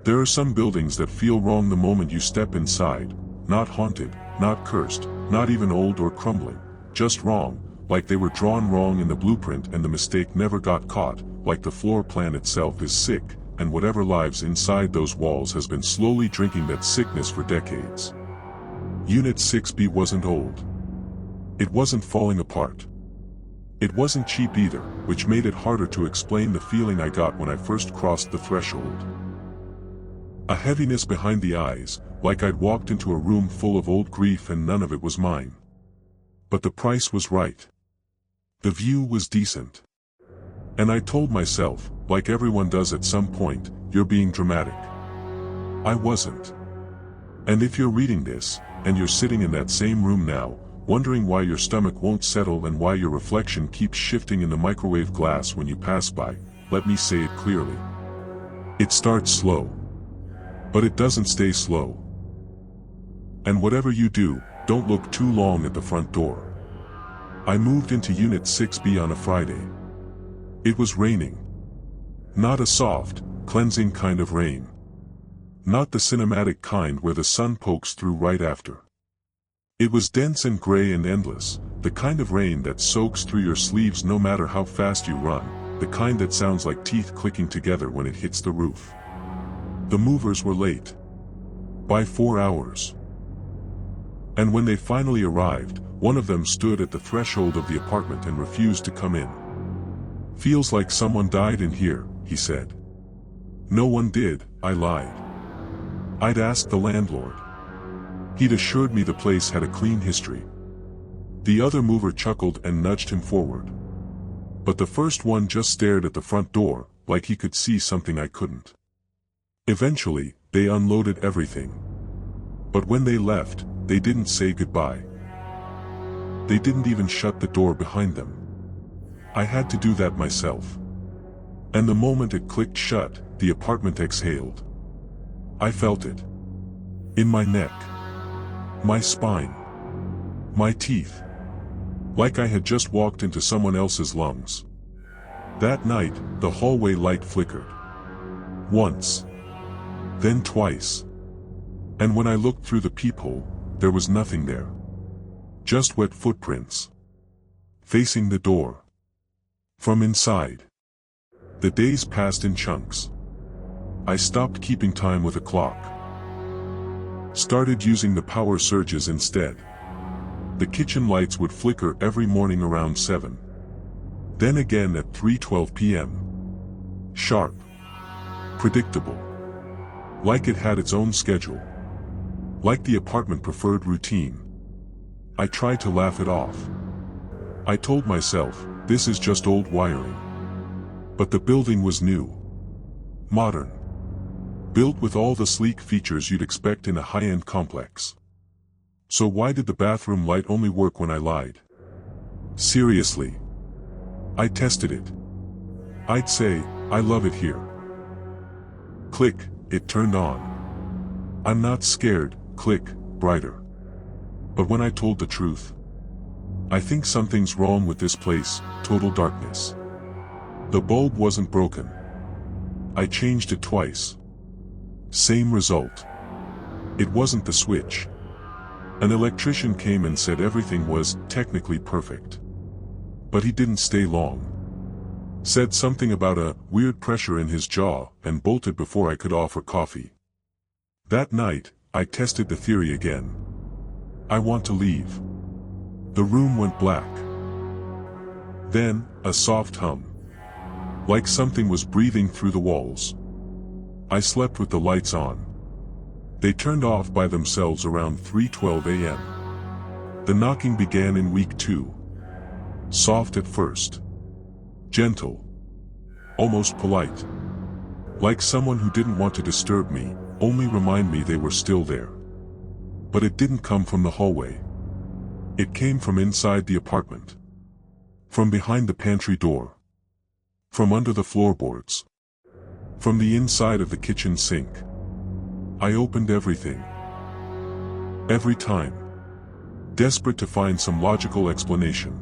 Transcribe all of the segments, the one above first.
There are some buildings that feel wrong the moment you step inside, not haunted, not cursed, not even old or crumbling, just wrong, like they were drawn wrong in the blueprint and the mistake never got caught, like the floor plan itself is sick, and whatever lives inside those walls has been slowly drinking that sickness for decades. Unit 6B wasn't old. It wasn't falling apart. It wasn't cheap either, which made it harder to explain the feeling I got when I first crossed the threshold. A heaviness behind the eyes, like I'd walked into a room full of old grief and none of it was mine. But the price was right. The view was decent. And I told myself, like everyone does at some point, you're being dramatic. I wasn't. And if you're reading this, and you're sitting in that same room now, wondering why your stomach won't settle and why your reflection keeps shifting in the microwave glass when you pass by, let me say it clearly. It starts slow. But it doesn't stay slow. And whatever you do, don't look too long at the front door. I moved into Unit 6B on a Friday. It was raining. Not a soft, cleansing kind of rain. Not the cinematic kind where the sun pokes through right after. It was dense and gray and endless, the kind of rain that soaks through your sleeves no matter how fast you run, the kind that sounds like teeth clicking together when it hits the roof. The movers were late. By 4 hours. And when they finally arrived, one of them stood at the threshold of the apartment and refused to come in. Feels like someone died in here, he said. No one did, I lied. I'd asked the landlord. He'd assured me the place had a clean history. The other mover chuckled and nudged him forward. But the first one just stared at the front door, like he could see something I couldn't. Eventually, they unloaded everything. But when they left, they didn't say goodbye. They didn't even shut the door behind them. I had to do that myself. And the moment it clicked shut, the apartment exhaled. I felt it. In my neck. My spine. My teeth. Like I had just walked into someone else's lungs. That night, the hallway light flickered. Once. Then twice. And when I looked through the peephole, there was nothing there. Just wet footprints. Facing the door. From inside. The days passed in chunks. I stopped keeping time with a clock. Started using the power surges instead. The kitchen lights would flicker every morning around 7. Then again at 3:12 p.m. Sharp. Predictable. Like it had its own schedule. Like the apartment preferred routine. I tried to laugh it off. I told myself, this is just old wiring. But the building was new. Modern. Built with all the sleek features you'd expect in a high-end complex. So why did the bathroom light only work when I lied? Seriously. I tested it. I'd say, I love it here. Click, it turned on. I'm not scared, click, brighter. But when I told the truth, I think something's wrong with this place, total darkness. The bulb wasn't broken. I changed it twice. Same result. It wasn't the switch. An electrician came and said everything was technically perfect. But he didn't stay long. Said something about a weird pressure in his jaw and bolted before I could offer coffee. That night, I tested the theory again. I want to leave. The room went black. Then, a soft hum. Like something was breathing through the walls. I slept with the lights on. They turned off by themselves around 3:12 a.m. The knocking began in week 2. Soft at first. Gentle. Almost polite. Like someone who didn't want to disturb me, only remind me they were still there. But it didn't come from the hallway. It came from inside the apartment. From behind the pantry door. From under the floorboards. From the inside of the kitchen sink. I opened everything. Every time. Desperate to find some logical explanation.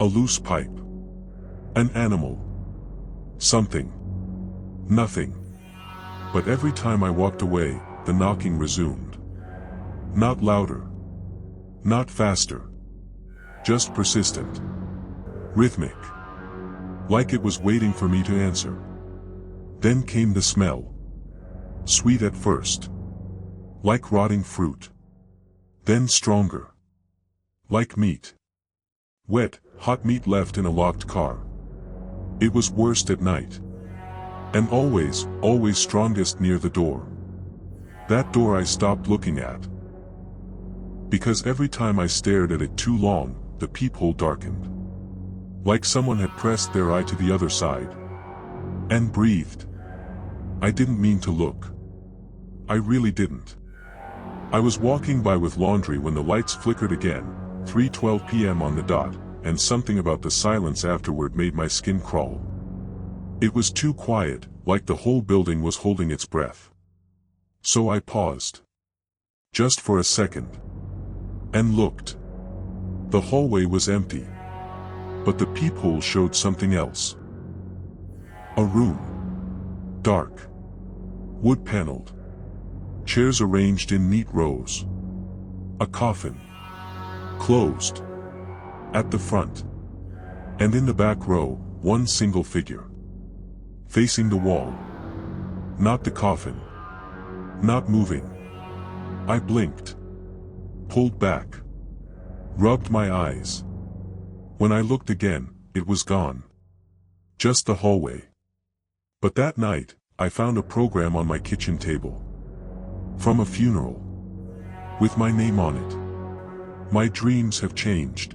A loose pipe. An animal. Something. Nothing. But every time I walked away, the knocking resumed. Not louder. Not faster. Just persistent. Rhythmic. Like it was waiting for me to answer. Then came the smell. Sweet at first. Like rotting fruit. Then stronger. Like meat. Wet, hot meat left in a locked car. It was worst at night. And always, always strongest near the door. That door I stopped looking at. Because every time I stared at it too long, the peephole darkened. Like someone had pressed their eye to the other side. And breathed. I didn't mean to look. I really didn't. I was walking by with laundry when the lights flickered again, 3:12 p.m. on the dot, and something about the silence afterward made my skin crawl. It was too quiet, like the whole building was holding its breath. So I paused. Just for a second. And looked. The hallway was empty. But the peephole showed something else. A room. Dark. Wood-paneled. Chairs arranged in neat rows. A coffin. Closed. At the front. And in the back row, one single figure. Facing the wall. Not the coffin. Not moving. I blinked. Pulled back. Rubbed my eyes. When I looked again, it was gone. Just the hallway. But that night, I found a program on my kitchen table. From a funeral. With my name on it. My dreams have changed.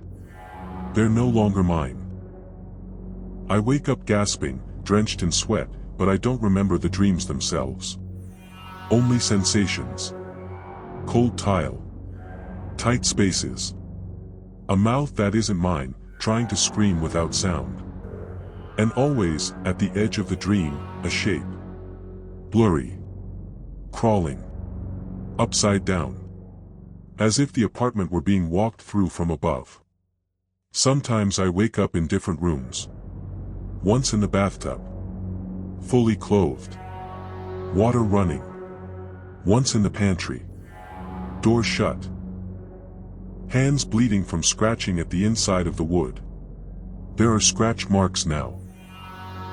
They're no longer mine. I wake up gasping, drenched in sweat, but I don't remember the dreams themselves. Only sensations. Cold tile. Tight spaces. A mouth that isn't mine, trying to scream without sound. And always, at the edge of the dream, a shape. Blurry. Crawling. Upside down. As if the apartment were being walked through from above. Sometimes I wake up in different rooms. Once in the bathtub. Fully clothed. Water running. Once in the pantry. Door shut. Hands bleeding from scratching at the inside of the wood. There are scratch marks now.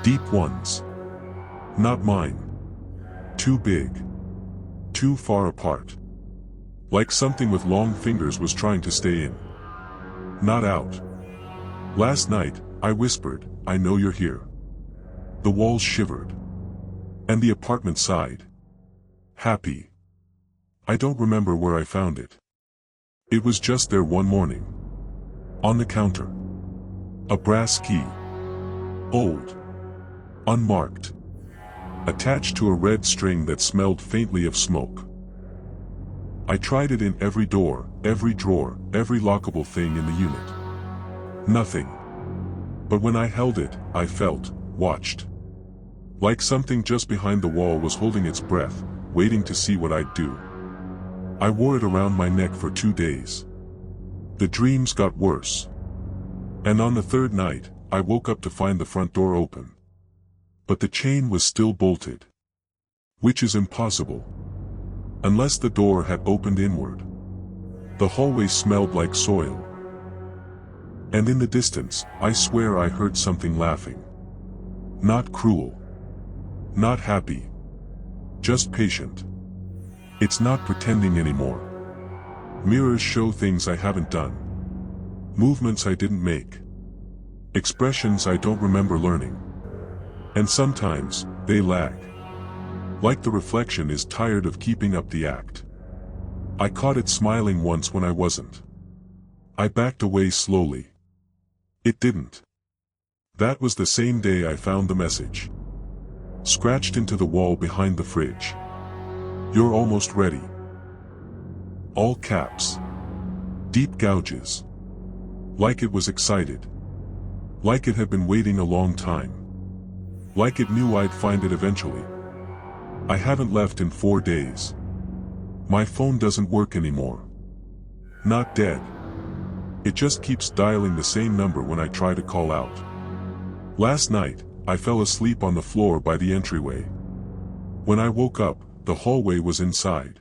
Deep ones. Not mine. Too big. Too far apart. Like something with long fingers was trying to stay in. Not out. Last night, I whispered, "I know you're here." The walls shivered. And the apartment sighed. Happy. I don't remember where I found it. It was just there one morning. On the counter. A brass key. Old. Unmarked. Attached to a red string that smelled faintly of smoke. I tried it in every door, every drawer, every lockable thing in the unit. Nothing. But when I held it, I felt, watched. Like something just behind the wall was holding its breath, waiting to see what I'd do. I wore it around my neck for 2 days. The dreams got worse. And on the third night, I woke up to find the front door open. But the chain was still bolted. Which is impossible. Unless the door had opened inward. The hallway smelled like soil. And in the distance, I swear I heard something laughing. Not cruel. Not happy. Just patient. It's not pretending anymore. Mirrors show things I haven't done. Movements I didn't make. Expressions I don't remember learning. And sometimes, they lag. Like the reflection is tired of keeping up the act. I caught it smiling once when I wasn't. I backed away slowly. It didn't. That was the same day I found the message. Scratched into the wall behind the fridge. "You're almost ready." All caps. Deep gouges. Like it was excited. Like it had been waiting a long time. Like it knew I'd find it eventually. I haven't left in 4 days. My phone doesn't work anymore. Not dead. It just keeps dialing the same number when I try to call out. Last night, I fell asleep on the floor by the entryway. When I woke up, the hallway was inside.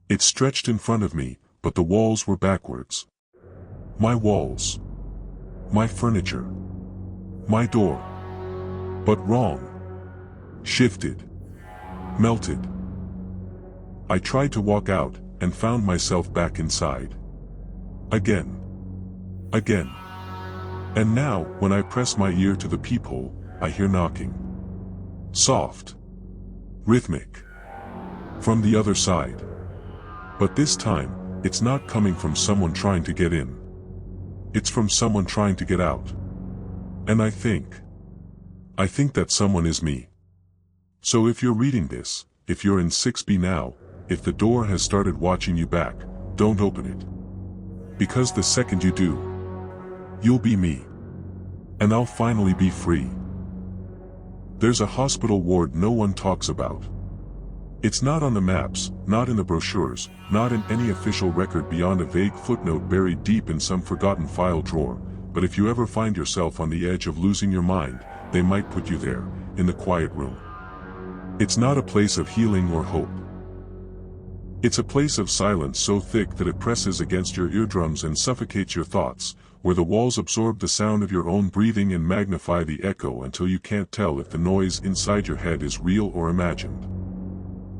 It stretched in front of me, but the walls were backwards. My walls. My furniture. My door. But wrong. Shifted. Melted. I tried to walk out, and found myself back inside. Again. Again. And now, when I press my ear to the peephole, I hear knocking. Soft. Rhythmic. From the other side. But this time, it's not coming from someone trying to get in. It's from someone trying to get out. And I think that someone is me. So if you're reading this, if you're in 6B now, if the door has started watching you back, don't open it. Because the second you do, you'll be me. And I'll finally be free. There's a hospital ward no one talks about. It's not on the maps, not in the brochures, not in any official record beyond a vague footnote buried deep in some forgotten file drawer, but if you ever find yourself on the edge of losing your mind, they might put you there, in the quiet room. It's not a place of healing or hope. It's a place of silence so thick that it presses against your eardrums and suffocates your thoughts, where the walls absorb the sound of your own breathing and magnify the echo until you can't tell if the noise inside your head is real or imagined.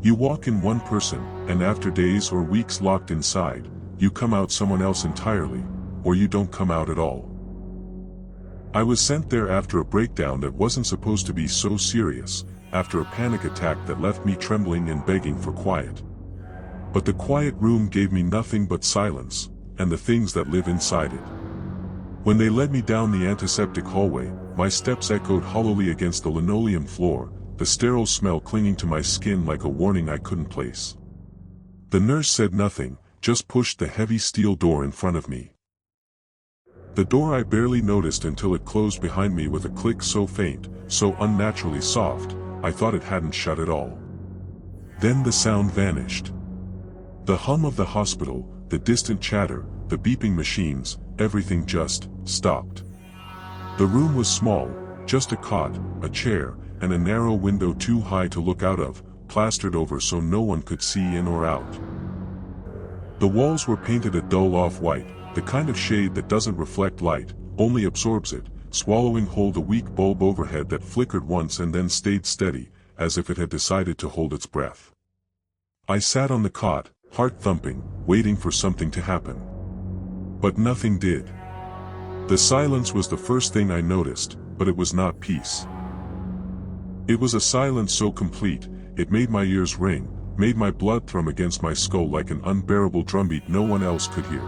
You walk in one person, and after days or weeks locked inside, you come out someone else entirely, or you don't come out at all. I was sent there after a breakdown that wasn't supposed to be so serious, after a panic attack that left me trembling and begging for quiet. But the quiet room gave me nothing but silence, and the things that live inside it. When they led me down the antiseptic hallway, my steps echoed hollowly against the linoleum floor, the sterile smell clinging to my skin like a warning I couldn't place. The nurse said nothing, just pushed the heavy steel door in front of me. The door I barely noticed until it closed behind me with a click so faint, so unnaturally soft, I thought it hadn't shut at all. Then the sound vanished. The hum of the hospital, the distant chatter, the beeping machines, everything just stopped. The room was small, just a cot, a chair, and a narrow window too high to look out of, plastered over so no one could see in or out. The walls were painted a dull off-white, the kind of shade that doesn't reflect light, only absorbs it, swallowing whole the weak bulb overhead that flickered once and then stayed steady, as if it had decided to hold its breath. I sat on the cot, heart thumping, waiting for something to happen. But nothing did. The silence was the first thing I noticed, but it was not peace. It was a silence so complete, it made my ears ring, made my blood thrum against my skull like an unbearable drumbeat no one else could hear.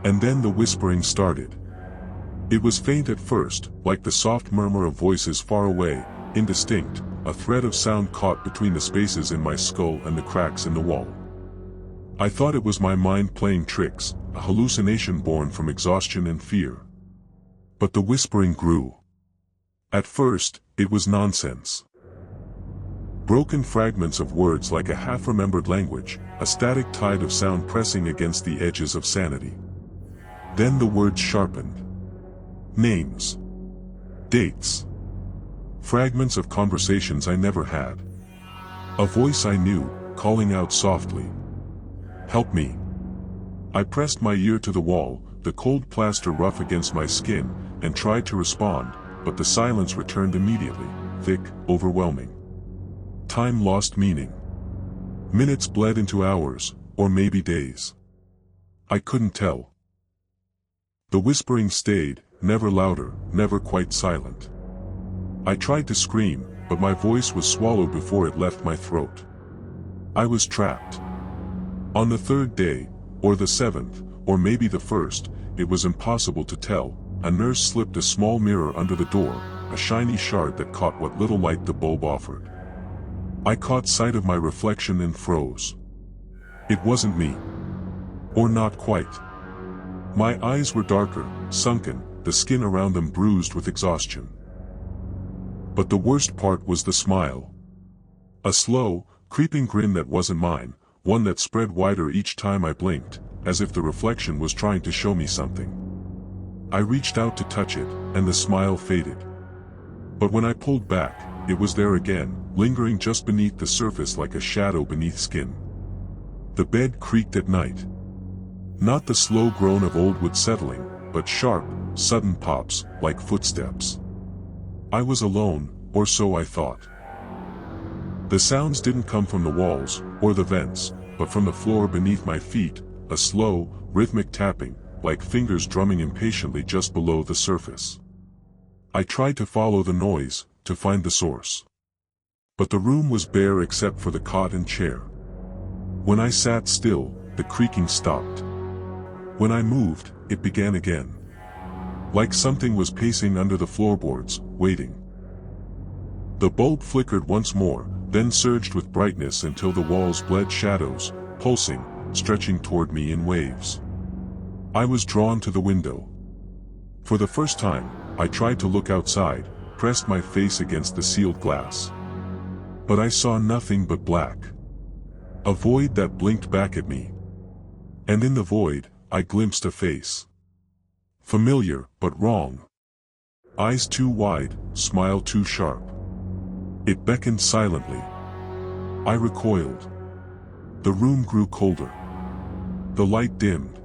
And then the whispering started. It was faint at first, like the soft murmur of voices far away, indistinct, a thread of sound caught between the spaces in my skull and the cracks in the wall. I thought it was my mind playing tricks, a hallucination born from exhaustion and fear. But the whispering grew. At first, it was nonsense. Broken fragments of words like a half-remembered language, a static tide of sound pressing against the edges of sanity. Then the words sharpened. Names. Dates. Fragments of conversations I never had. A voice I knew, calling out softly. Help me. I pressed my ear to the wall, the cold plaster rough against my skin, and tried to respond, but the silence returned immediately, thick, overwhelming. Time lost meaning. Minutes bled into hours, or maybe days. I couldn't tell. The whispering stayed, never louder, never quite silent. I tried to scream, but my voice was swallowed before it left my throat. I was trapped. On the third day, or the seventh, or maybe the first, it was impossible to tell. A nurse slipped a small mirror under the door, a shiny shard that caught what little light the bulb offered. I caught sight of my reflection and froze. It wasn't me. Or not quite. My eyes were darker, sunken, the skin around them bruised with exhaustion. But the worst part was the smile. A slow, creeping grin that wasn't mine, one that spread wider each time I blinked, as if the reflection was trying to show me something. I reached out to touch it, and the smile faded. But when I pulled back, it was there again, lingering just beneath the surface like a shadow beneath skin. The bed creaked at night. Not the slow groan of old wood settling, but sharp, sudden pops, like footsteps. I was alone, or so I thought. The sounds didn't come from the walls, or the vents, but from the floor beneath my feet, a slow, rhythmic tapping, like fingers drumming impatiently just below the surface. I tried to follow the noise, to find the source. But the room was bare except for the cot and chair. When I sat still, the creaking stopped. When I moved, it began again. Like something was pacing under the floorboards, waiting. The bulb flickered once more, then surged with brightness until the walls bled shadows, pulsing, stretching toward me in waves. I was drawn to the window. For the first time, I tried to look outside, pressed my face against the sealed glass. But I saw nothing but black. A void that blinked back at me. And in the void, I glimpsed a face. Familiar, but wrong. Eyes too wide, smile too sharp. It beckoned silently. I recoiled. The room grew colder. The light dimmed.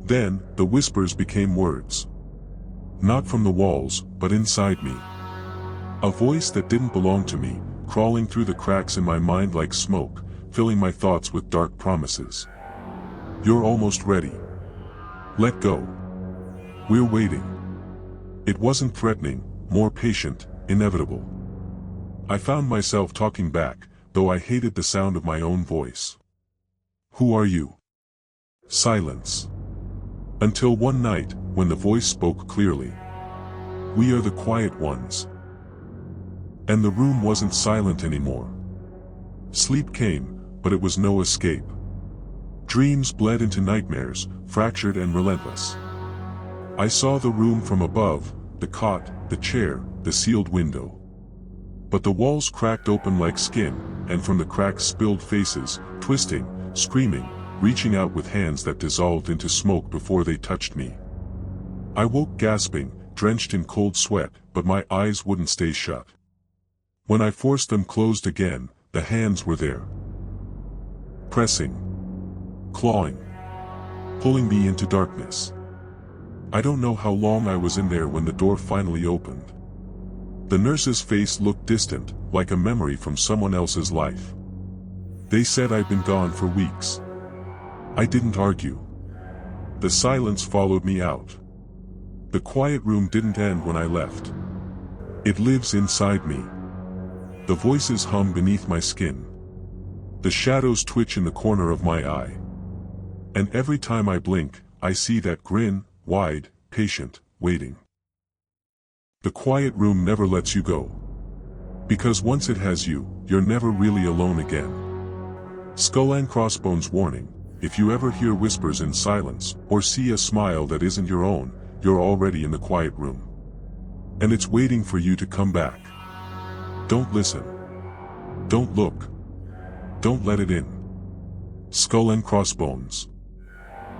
Then, the whispers became words. Not from the walls, but inside me. A voice that didn't belong to me, crawling through the cracks in my mind like smoke, filling my thoughts with dark promises. You're almost ready. Let go. We're waiting. It wasn't threatening, more patient, inevitable. I found myself talking back, though I hated the sound of my own voice. Who are you? Silence. Until one night, when the voice spoke clearly. We are the quiet ones. And the room wasn't silent anymore. Sleep came, but it was no escape. Dreams bled into nightmares, fractured and relentless. I saw the room from above, the cot, the chair, the sealed window. But the walls cracked open like skin, and from the cracks spilled faces, twisting, screaming, reaching out with hands that dissolved into smoke before they touched me. I woke gasping, drenched in cold sweat, but my eyes wouldn't stay shut. When I forced them closed again, the hands were there. Pressing. Clawing. Pulling me into darkness. I don't know how long I was in there when the door finally opened. The nurse's face looked distant, like a memory from someone else's life. They said I'd been gone for weeks. I didn't argue. The silence followed me out. The quiet room didn't end when I left. It lives inside me. The voices hum beneath my skin. The shadows twitch in the corner of my eye. And every time I blink, I see that grin, wide, patient, waiting. The quiet room never lets you go. Because once it has you, you're never really alone again. Skull and Crossbones warning: if you ever hear whispers in silence, or see a smile that isn't your own, you're already in the quiet room. And it's waiting for you to come back. Don't listen. Don't look. Don't let it in. Skull and Crossbones.